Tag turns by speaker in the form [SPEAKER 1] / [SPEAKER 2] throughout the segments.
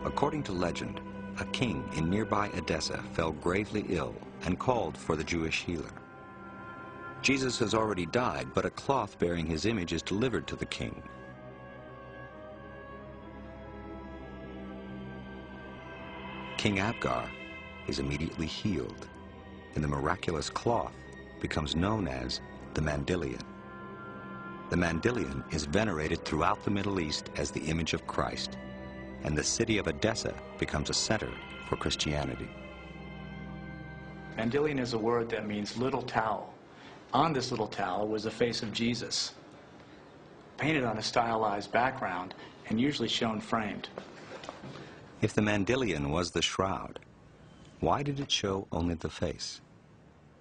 [SPEAKER 1] According to legend, a king in nearby Edessa fell gravely ill and called for the Jewish healer. Jesus has already died, but a cloth bearing his image is delivered to the king. King Abgar is immediately healed, and the miraculous cloth becomes known as the Mandylion. The Mandylion is venerated throughout the Middle East as the image of Christ, and the city of Edessa becomes a center for Christianity.
[SPEAKER 2] Mandylion is a word that means little towel. On this little towel was the face of Jesus, painted on a stylized background and usually shown framed.
[SPEAKER 1] If the Mandylion was the shroud, why did it show only the face?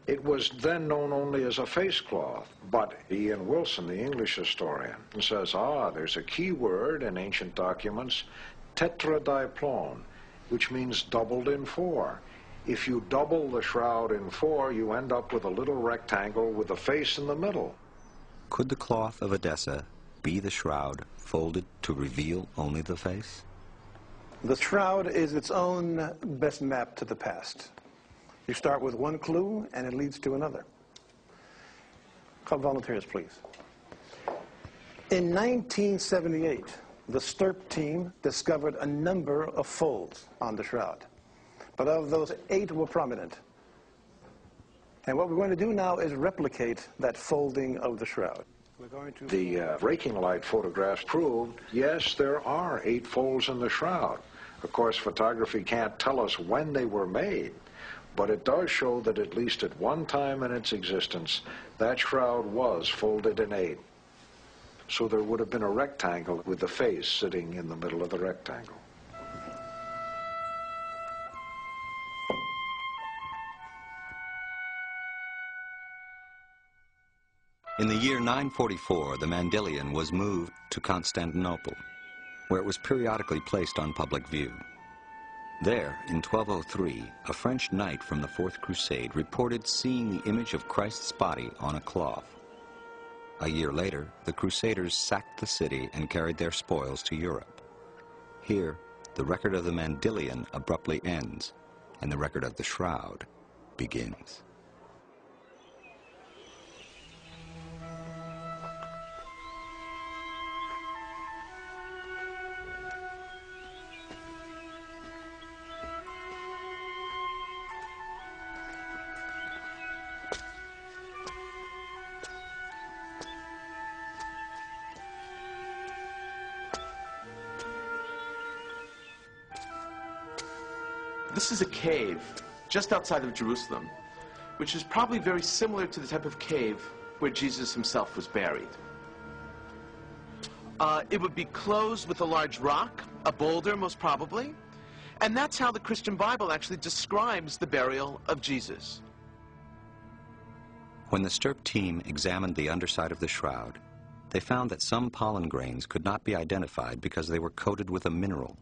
[SPEAKER 3] It was then known only as a face cloth, but Ian Wilson, the English historian, says, there's a key word in ancient documents, tetradiplon, which means doubled in four. If you double the shroud in four, you end up with a little rectangle with a face in the middle.
[SPEAKER 1] Could the cloth of Edessa be the shroud folded to reveal only the face?
[SPEAKER 4] The shroud is its own best map to the past. You start with one clue, and it leads to another. Call volunteers, please. In 1978, the STRP team discovered a number of folds on the shroud. But of those, 8 were prominent. And what we're going to do now is replicate that folding of the shroud.
[SPEAKER 3] The breaking light photographs proved, yes, there are 8 folds in the shroud. Of course, photography can't tell us when they were made, but it does show that at least at one time in its existence, that shroud was folded in 8. So there would have been a rectangle with the face sitting in the middle of the rectangle.
[SPEAKER 1] In the year 944, the Mandylion was moved to Constantinople, where it was periodically placed on public view. There, in 1203, a French knight from the Fourth Crusade reported seeing the image of Christ's body on a cloth. A year later, the Crusaders sacked the city and carried their spoils to Europe. Here, the record of the Mandylion abruptly ends, and the record of the shroud begins.
[SPEAKER 5] This is a cave just outside of Jerusalem, which is probably very similar to the type of cave where Jesus himself was buried. It would be closed with a large rock, a boulder most probably, and that's how the Christian Bible actually describes the burial of Jesus.
[SPEAKER 1] When the STRP team examined the underside of the shroud, they found that some pollen grains could not be identified because they were coated with a mineral.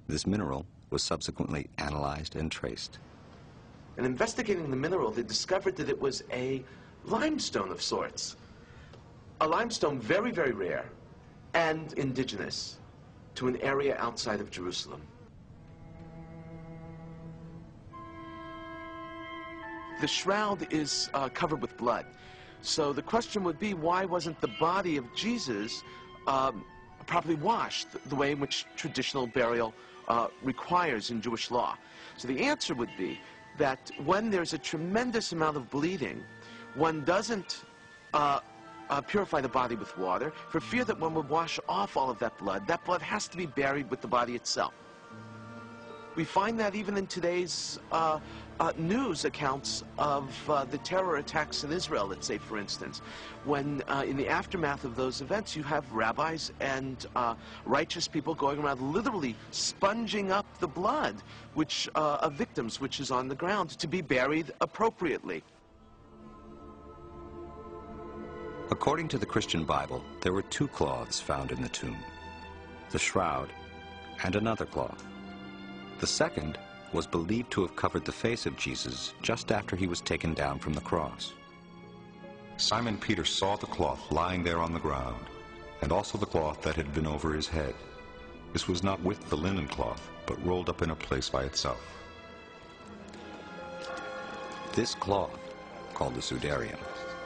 [SPEAKER 1] This mineral was subsequently analyzed and traced.
[SPEAKER 5] And investigating the mineral, they discovered that it was a limestone of sorts. A limestone very, very rare and indigenous to an area outside of Jerusalem. The shroud is covered with blood. So the question would be, why wasn't the body of Jesus properly washed the way in which traditional burial requires in Jewish law? So the answer would be that when there's a tremendous amount of bleeding, one doesn't purify the body with water for fear that one would wash off all of that blood. That blood has to be buried with the body itself. We find that even in today's news accounts of the terror attacks in Israel, let's say, for instance, when in the aftermath of those events you have rabbis and righteous people going around literally sponging up the blood of victims which is on the ground to be buried appropriately.
[SPEAKER 1] According to the Christian Bible, there were 2 cloths found in the tomb, the shroud and another cloth. The second was believed to have covered the face of Jesus just after he was taken down from the cross. Simon Peter saw the cloth lying there on the ground, and also the cloth that had been over his head. This was not with the linen cloth, but rolled up in a place by itself. This cloth, called the sudarium,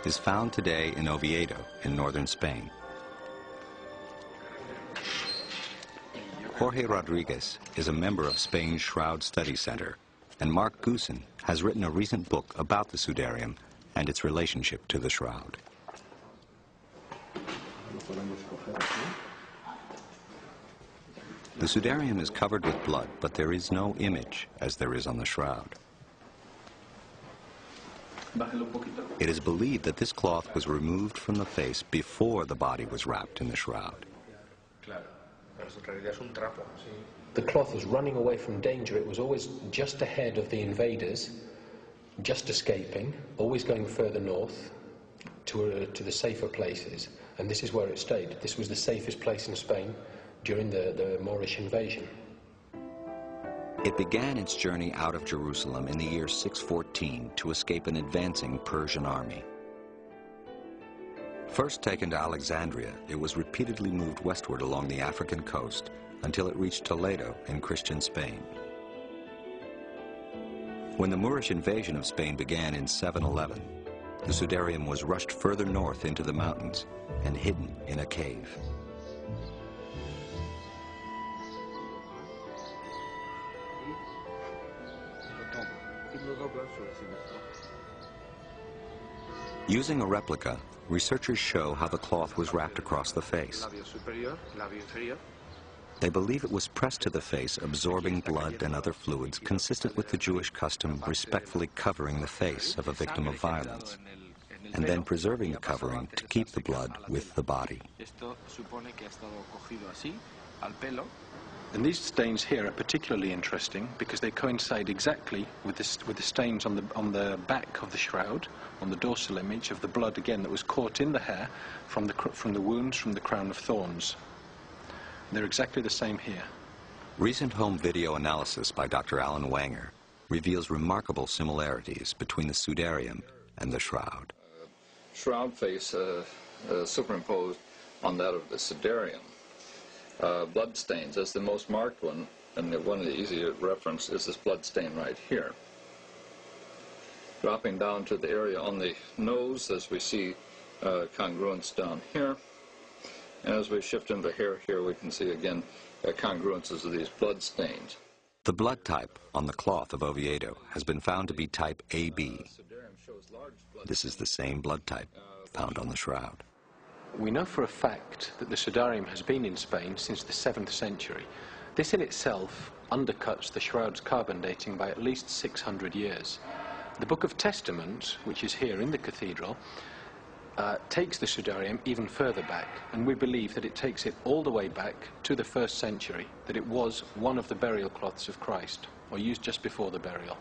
[SPEAKER 1] is found today in Oviedo in northern Spain. Jorge Rodriguez is a member of Spain's Shroud Study Center, and Mark Goosen has written a recent book about the sudarium and its relationship to the shroud. The sudarium is covered with blood, but there is no image, as there is on the shroud. It is believed that this cloth was removed from the face before the body was wrapped in the shroud.
[SPEAKER 6] The cloth was running away from danger. It was always just ahead of the invaders, just escaping, always going further north to the safer places. And this is where it stayed. This was the safest place in Spain during the Moorish invasion.
[SPEAKER 1] It began its journey out of Jerusalem in the year 614 to escape an advancing Persian army. First taken to Alexandria, it was repeatedly moved westward along the African coast until it reached Toledo in Christian Spain. When the Moorish invasion of Spain began in 711, the sudarium was rushed further north into the mountains and hidden in a cave. Using a replica, researchers show how the cloth was wrapped across the face. They believe it was pressed to the face, absorbing blood and other fluids consistent with the Jewish custom respectfully covering the face of a victim of violence, and then preserving the covering to keep the blood with the body.
[SPEAKER 7] And these stains here are particularly interesting because they coincide exactly with the stains on the back of the shroud, on the dorsal image of the blood again that was caught in the hair from the wounds from the crown of thorns. They're exactly the same here.
[SPEAKER 1] Recent home video analysis by Dr. Alan Wanger reveals remarkable similarities between the sudarium and the shroud.
[SPEAKER 8] Shroud face superimposed on that of the sudarium. Blood stains, that's the most marked one, and one of the easier reference is this blood stain right here. Dropping down to the area on the nose, as we see congruence down here, and as we shift into hair here, we can see again congruences of these blood stains.
[SPEAKER 1] The blood type on the cloth of Oviedo has been found to be type AB. This is the same blood type found on the shroud.
[SPEAKER 2] We know for a fact that the sudarium has been in Spain since the 7th century. This in itself undercuts the shroud's carbon dating by at least 600 years. The Book of Testament, which is here in the cathedral, takes the sudarium even further back, and we believe that it takes it all the way back to the 1st century, that it was one of the burial cloths of Christ, or used just before the burial.